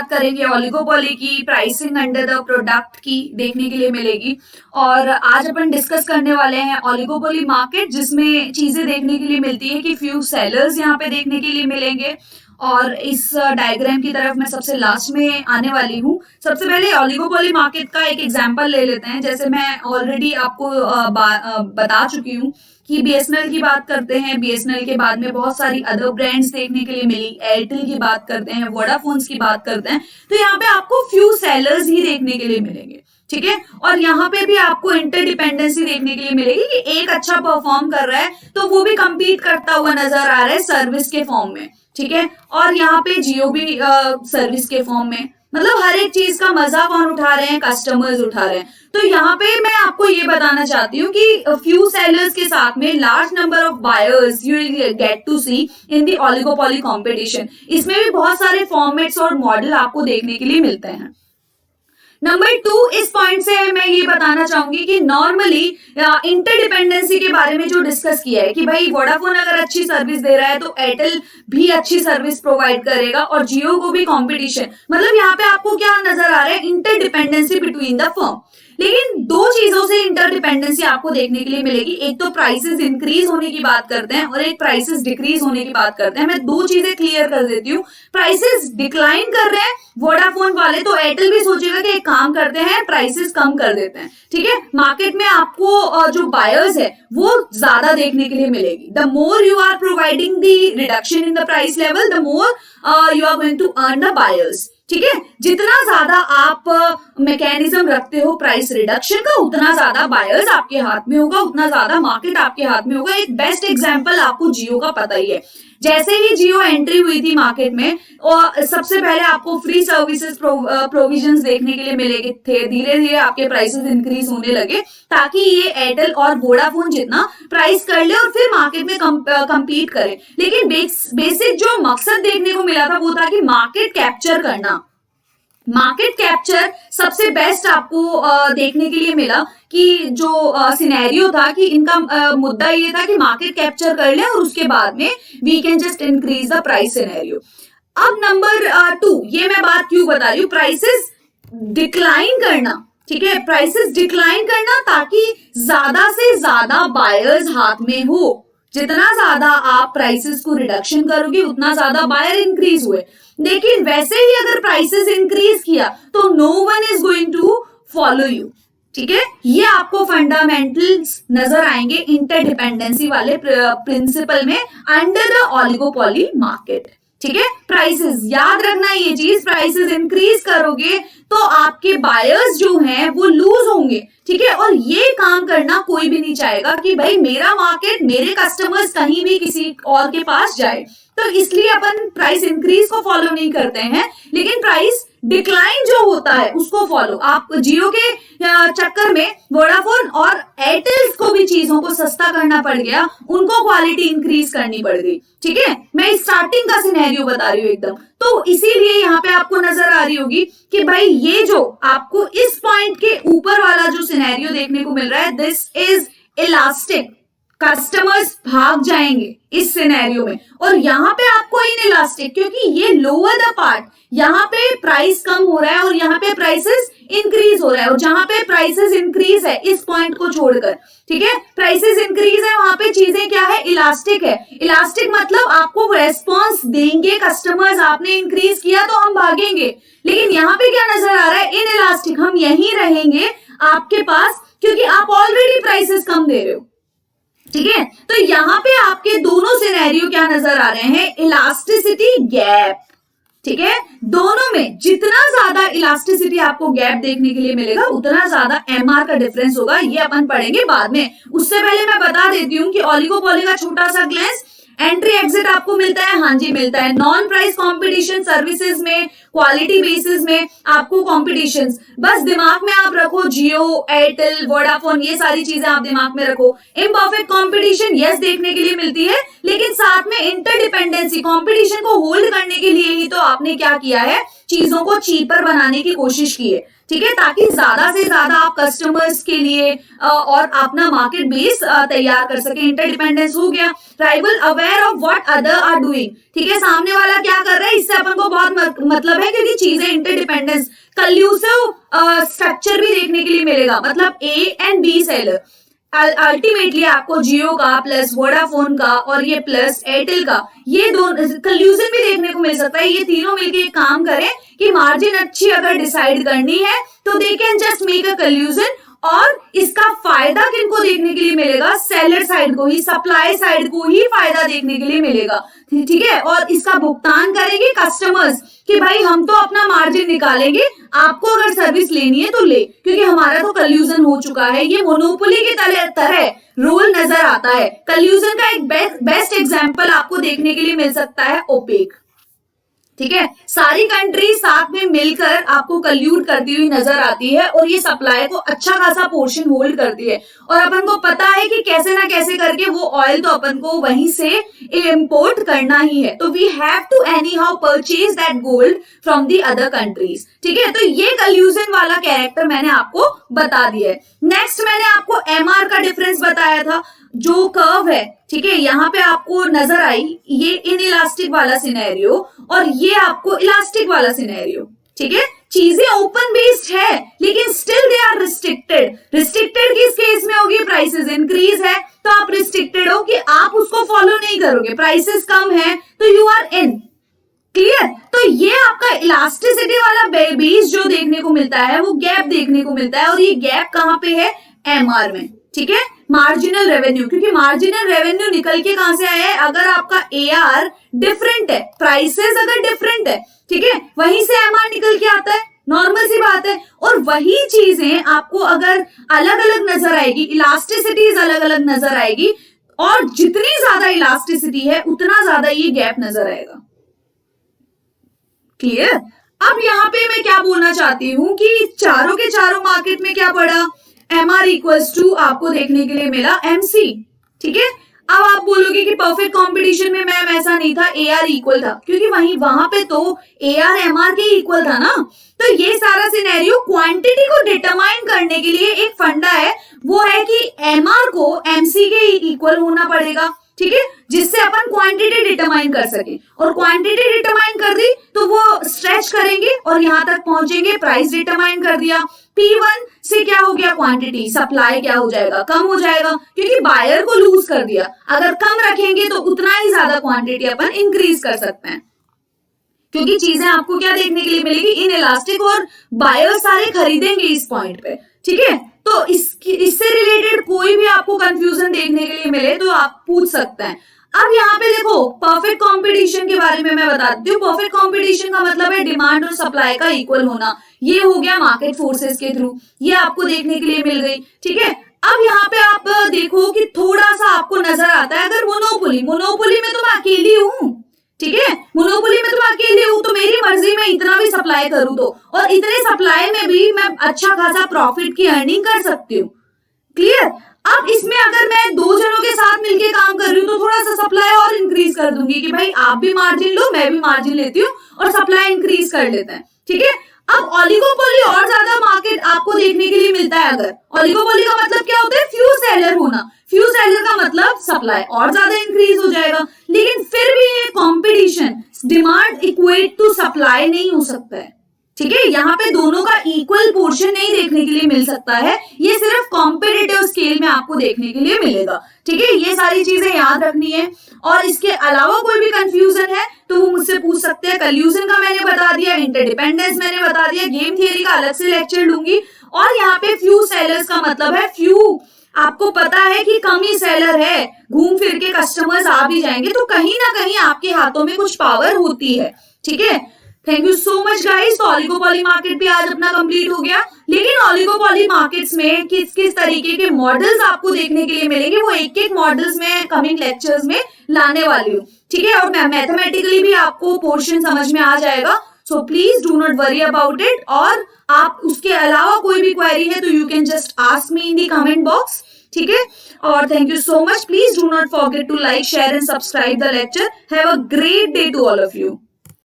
बात करेंगे ओलिगोपोली की, प्राइसिंग अंडर द प्रोडक्ट की देखने के लिए मिलेगी। और आज अपन डिस्कस करने वाले हैं ओलिगोपोली मार्केट, जिसमें चीजें देखने के लिए मिलती है कि फ्यू सेलर्स यहाँ पे देखने के लिए मिलेंगे। और इस डायग्राम की तरफ मैं सबसे लास्ट में आने वाली हूँ। सबसे पहले ओलिगोपोली मार्केट का एक एग्जांपल ले लेते हैं। जैसे मैं ऑलरेडी आपको बता चुकी हूँ कि बीएसएनएल की बात करते हैं, बीएसएनएल के बाद में बहुत सारी अदर ब्रांड्स देखने के लिए मिली, एयरटेल की बात करते हैं, वोडाफोन की बात करते हैं, तो यहाँ पे आपको फ्यू सेलर्स ही देखने के लिए मिलेंगे, ठीक है। और यहाँ पे भी आपको इंटरडिपेंडेंसी देखने के लिए मिलेगी कि एक अच्छा परफॉर्म कर रहा है तो वो भी कंपीट करता हुआ नजर आ रहा है सर्विस के फॉर्म में, ठीक है। और यहाँ पे जियो भी सर्विस के फॉर्म में, मतलब हर एक चीज का मजा कौन उठा रहे हैं, कस्टमर्स उठा रहे हैं। तो यहाँ पे मैं आपको ये बताना चाहती हूँ कि फ्यू सेलर्स के साथ में large number of buyers you will get to see in the oligopoly competition. इसमें भी बहुत सारे फॉर्मेट्स और मॉडल आपको देखने के लिए मिलते हैं। नंबर 2, इस पॉइंट से मैं ये बताना चाहूंगी कि नॉर्मली इंटरडिपेंडेंसी के बारे में जो डिस्कस किया है कि भाई वोडाफोन अगर अच्छी सर्विस दे रहा है तो एयरटेल भी अच्छी सर्विस प्रोवाइड करेगा और जियो को भी कंपटीशन, मतलब यहाँ पे आपको क्या नजर आ रहा है, इंटरडिपेंडेंसी बिटवीन द फर्म। लेकिन दो चीजों से इंटरडिपेंडेंसी आपको देखने के लिए मिलेगी। एक तो प्राइसेस इंक्रीज होने की बात करते हैं और एक प्राइसेस डिक्रीज होने की बात करते हैं। मैं दो चीजें क्लियर कर देती हूँ। प्राइसेस डिक्लाइन कर रहे हैं वोडाफोन वाले तो एयरटेल भी सोचेगा कि एक काम करते हैं, प्राइसेस कम कर देते हैं, ठीक है। मार्केट में आपको जो बायर्स है वो ज्यादा देखने के लिए मिलेगी। The more you are providing the reduction in the price level, the more you are going to earn the buyers, ठीक है। जितना ज्यादा आप मैकेनिज्म रखते हो प्राइस रिडक्शन का, उतना ज्यादा बायर्स आपके हाथ में होगा, उतना ज्यादा मार्केट आपके हाथ में होगा। एक बेस्ट एग्जांपल आपको जियो का पता ही है। जैसे ही जियो एंट्री हुई थी मार्केट में और सबसे पहले आपको फ्री सर्विसेज प्रोविजंस देखने के लिए मिले थे। धीरे धीरे आपके प्राइसेस इंक्रीज होने लगे ताकि ये एयरटेल और वोडाफोन जितना प्राइस कर ले और फिर मार्केट में कंपीट करे। लेकिन बेसिक जो मकसद देखने को मिला था वो था कि मार्केट कैप्चर करना। मार्केट कैप्चर सबसे बेस्ट आपको देखने के लिए मिला कि जो सिनेरियो था कि इनका मुद्दा ये था कि मार्केट कैप्चर कर ले और उसके बाद में we can just increase the price scenario. अब नंबर 2, ये मैं बात क्यों बता रही हूँ, प्राइसेस डिक्लाइन करना, ठीक है। प्राइसेस डिक्लाइन करना ताकि ज्यादा से ज्यादा बायर्स हाथ में हो। जितना ज्यादा आप प्राइसेस को रिडक्शन करोगे उतना ज्यादा बायर इंक्रीज हुए। लेकिन वैसे ही अगर प्राइसेस इंक्रीज किया तो no one is going to follow you, ठीक है। ये आपको फंडामेंटल्स नजर आएंगे इंटरडिपेंडेंसी वाले प्रिंसिपल में अंडर द ओलिगोपोली मार्केट, ठीक है। प्राइसेस याद रखना ये चीज, प्राइसेस इंक्रीज करोगे तो आपके बायर्स जो हैं वो लूज होंगे, ठीक है। और ये काम करना कोई भी नहीं चाहेगा कि भाई मेरा मार्केट, मेरे कस्टमर्स कहीं भी किसी और के पास जाए। तो इसलिए अपन प्राइस इंक्रीज को फॉलो नहीं करते हैं, लेकिन प्राइस डिक्लाइन जो होता है उसको फॉलो। आप जियो के चक्कर में वोडाफोन और एयरटेल को भी चीजों को सस्ता करना पड़ गया, उनको क्वालिटी इंक्रीज करनी पड़ गई, ठीक है। मैं स्टार्टिंग का सिनेरियो बता रही हूँ एकदम। तो इसीलिए यहाँ पे आपको नजर आ रही होगी कि भाई ये जो आपको इस पॉइंट के ऊपर वाला जो सिनेरियो देखने को मिल रहा है, दिस इज इलास्टिक। कस्टमर्स भाग जाएंगे इस सिनेरियो में और यहाँ पे आपको इन इलास्टिक, क्योंकि ये लोअर द पार्ट, यहाँ पे प्राइस कम हो रहा है और यहाँ पे प्राइसेस इंक्रीज हो रहा है। और जहां पे प्राइसेस इंक्रीज है इस पॉइंट को छोड़कर, ठीक है, प्राइसेस इंक्रीज है, वहां पे चीजें क्या है, इलास्टिक है। इलास्टिक मतलब आपको रेस्पॉन्स देंगे कस्टमर्स, आपने इंक्रीज किया तो हम भागेंगे। लेकिन यहाँ पे क्या नजर आ रहा है, इन इलास्टिक, हम यहीं रहेंगे आपके पास क्योंकि आप ऑलरेडी प्राइसेस कम दे रहे हो, ठीक है। तो यहाँ पे आपके दोनों सिनेरियो क्या नजर आ रहे हैं, इलास्टिसिटी गैप, ठीक है। दोनों में जितना ज्यादा इलास्टिसिटी आपको गैप देखने के लिए मिलेगा उतना ज्यादा एमआर का डिफरेंस होगा। ये अपन पढ़ेंगे बाद में। उससे पहले मैं बता देती हूँ कि ओलिगोपोली का छोटा सा ग्लेंस, एंट्री एग्जिट आपको मिलता है, हाँ जी मिलता है। नॉन प्राइस कंपटीशन सर्विसेज में, क्वालिटी बेसिस में आपको कॉम्पिटिशन बस दिमाग में आप रखो, जियो, एयरटेल, वोडाफोन, ये सारी चीजें आप दिमाग में रखो। इम्परफेक्ट कंपटीशन यस देखने के लिए मिलती है, लेकिन साथ में इंटरडिपेंडेंसी, कंपटीशन को होल्ड करने के लिए ही तो आपने क्या किया है, चीजों को चीपर बनाने की कोशिश की है, ठीक है, ताकि ज्यादा से ज्यादा आप कस्टमर्स के लिए और अपना मार्केट बेस तैयार कर सके। इंटरडिपेंडेंस हो गया, rival aware of what other are doing, ठीक है, सामने वाला क्या कर रहा है इससे अपन को बहुत मतलब मतलब है, क्योंकि चीजें इंटरडिपेंडेंस, कल्यूसिव स्ट्रक्चर भी देखने के लिए मिलेगा, मतलब A and B seller ultimately आपको जियो का प्लस वोडाफोन का और ये प्लस एयरटेल का, ये दोनों कल्यूजन भी देखने को मिल सकता है। ये तीनों मिलके एक काम करें कि मार्जिन अच्छी अगर डिसाइड करनी है तो they can just make a कल्यूजन, और इसका फायदा किनको देखने के लिए मिलेगा, सेलर साइड को ही, सप्लाई साइड को ही फायदा देखने के लिए मिलेगा, ठीक है। और इसका भुगतान करेंगे कस्टमर्स कि भाई हम तो अपना मार्जिन निकालेंगे, आपको अगर सर्विस लेनी है तो ले, क्योंकि हमारा तो कल्यूजन हो चुका है। ये मोनोपोली की तरह रूल नजर आता है। कल्यूजन का एक बेस्ट एग्जांपल आपको देखने के लिए मिल सकता है ओपेक, ठीक है। सारी कंट्री साथ में मिलकर आपको कल्यूड करती हुई नजर आती है और ये सप्लाई को अच्छा खासा पोर्शन होल्ड करती है, और अपन को पता है कि कैसे ना कैसे करके वो ऑयल तो अपन को वहीं से इंपोर्ट करना ही है, तो we have to anyhow purchase that gold from the other countries, ठीक है। तो ये कल्यूजन वाला कैरेक्टर मैंने आपको बता दिया है। नेक्स्ट मैंने आपको एमआर का डिफरेंस बताया था, जो कर्व है, ठीक है, यहाँ पे आपको नजर आई ये इनइलास्टिक वाला सिनेरियो और ये आपको इलास्टिक वाला सिनेरियो, ठीक है। चीजें ओपन बेस्ड है लेकिन still they are restricted. Restricted किस केस में होगी, प्राइसेस इंक्रीज है तो आप रिस्ट्रिक्टेड हो कि आप उसको फॉलो नहीं करोगे, प्राइसेस कम है तो यू आर इन, क्लियर। तो ये आपका इलास्टिसिटी वाला बेस जो देखने को मिलता है वो गैप देखने को मिलता है, और ये गैप कहाँ पे है, एमआर में, ठीक है। मार्जिनल रेवेन्यू, क्योंकि मार्जिनल रेवेन्यू निकल के कहां से आया है, अगर आपका एआर डिफरेंट है, प्राइसेस अगर डिफरेंट है, ठीक है, वहीं से एमआर निकल के आता है, नॉर्मल सी बात है। और वही चीजें आपको अगर अलग अलग नजर आएगी, इलास्टिसिटीज अलग अलग नजर आएगी, और जितनी ज्यादा इलास्टिसिटी है उतना ज्यादा ये गैप नजर आएगा, क्लियर। अब यहाँ पे मैं क्या बोलना चाहती हूँ कि चारों के चारों मार्केट में क्या पड़ा, एमआर इक्वल्स टू आपको देखने के लिए मिला एमसी, ठीक है। अब आप बोलोगे कि परफेक्ट कंपटीशन में मैम ऐसा नहीं था, एआर इक्वल था, क्योंकि वहां पे तो एआर एमआर के इक्वल था ना। तो ये सारा सिनेरियो क्वांटिटी को डिटरमाइन करने के लिए एक फंडा है, वो है कि एमआर को एमसी के इक्वल होना पड़ेगा, ठीक है, जिससे अपन क्वांटिटी डिटरमाइन कर सके, और क्वांटिटी डिटरमाइन कर दी तो वो स्ट्रेच करेंगे और यहां तक पहुंचेंगे, प्राइस डिटरमाइन कर दिया, P1 से क्या हो गया, क्वांटिटी, सप्लाई क्या हो जाएगा, कम हो जाएगा, क्योंकि बायर को लूज कर दिया। अगर कम रखेंगे तो उतना ही ज्यादा क्वांटिटी अपन इंक्रीज कर सकते हैं, क्योंकि चीजें आपको क्या देखने के लिए मिलेगी, इन इलास्टिक, और बायर सारे खरीदेंगे इस पॉइंट पे, ठीक है। तो इससे रिलेटेड कोई भी आपको कंफ्यूजन देखने के लिए मिले तो आप पूछ सकते हैं। अब यहाँ पे देखो परफेक्ट कंपटीशन के बारे में मैं बताती हूँ। परफेक्ट कंपटीशन का मतलब है डिमांड और सप्लाई का इक्वल होना। ये हो गया मार्केट फोर्सेस के थ्रू, ये आपको देखने के लिए मिल गई, ठीक है। अब यहाँ पे आप देखो कि थोड़ा सा आपको नजर आता है, अगर मोनोपोली में तो मैं अकेली हूँ, ठीक है, मोनोपोली में तो मैं अकेली हूँ, तो मेरी मर्जी में इतना भी सप्लाई करूँ तो, और इतने सप्लाई में भी मैं अच्छा खासा प्रॉफिट की अर्निंग कर सकती हूँ, क्लियर। अब इसमें अगर मैं दो जनों के साथ मिलके काम कर रही हूँ तो थोड़ा सा सप्लाई और इंक्रीज कर दूंगी कि भाई आप भी मार्जिन लो, मैं भी मार्जिन लेती हूँ, और सप्लाई इंक्रीज कर लेते हैं, ठीक है। अब ओलिगोपोली और ज्यादा मार्केट आपको देखने के लिए मिलता है। अगर ओलिगोपोली का मतलब क्या होता है, फ्यू सेलर होना, फ्यू सेलर का मतलब सप्लाई और ज्यादा इंक्रीज हो जाएगा, लेकिन फिर भी ये competition, demand equate to supply नहीं हो सकता है, ठीक है। यहाँ पे दोनों का इक्वल पोर्शन नहीं देखने के लिए मिल सकता है, ये सिर्फ कॉम्पिटिटिव स्केल में आपको देखने के लिए मिलेगा, ठीक है। ये सारी चीजें याद रखनी है, और इसके अलावा कोई भी कंफ्यूजन है तो वो मुझसे पूछ सकते हैं। कल्यूजन का मैंने बता दिया, इंटरडिपेंडेंस मैंने बता दिया, गेम थियरी का अलग से लेक्चर लूंगी, और यहाँ पे फ्यू सेलर्स का मतलब है फ्यू, आपको पता है कि कम ही सेलर है, घूम फिर के कस्टमर्स आ भी जाएंगे, तो कहीं ना कहीं आपके हाथों में कुछ पावर होती है, ठीक है। Thank you so much guys. तो ओलिगोपोली मार्केट भी आज अपना कंप्लीट हो गया, लेकिन ओलिगोपोली मार्केट्स में किस किस तरीके के मॉडल्स आपको देखने के लिए मिलेंगे वो एक एक मॉडल्स में कमिंग लेक्चर्स में लाने वाली हूँ, ठीक है। और मैथमेटिकली भी आपको पोर्शन समझ में आ जाएगा, so please do not worry about it. और आप उसके अलावा कोई भी क्वेरी है तो you can just ask me in the comment box, ठीक है। और thank you so much. Please do not forget to like, share and subscribe the lecture. Have a great day to all of you.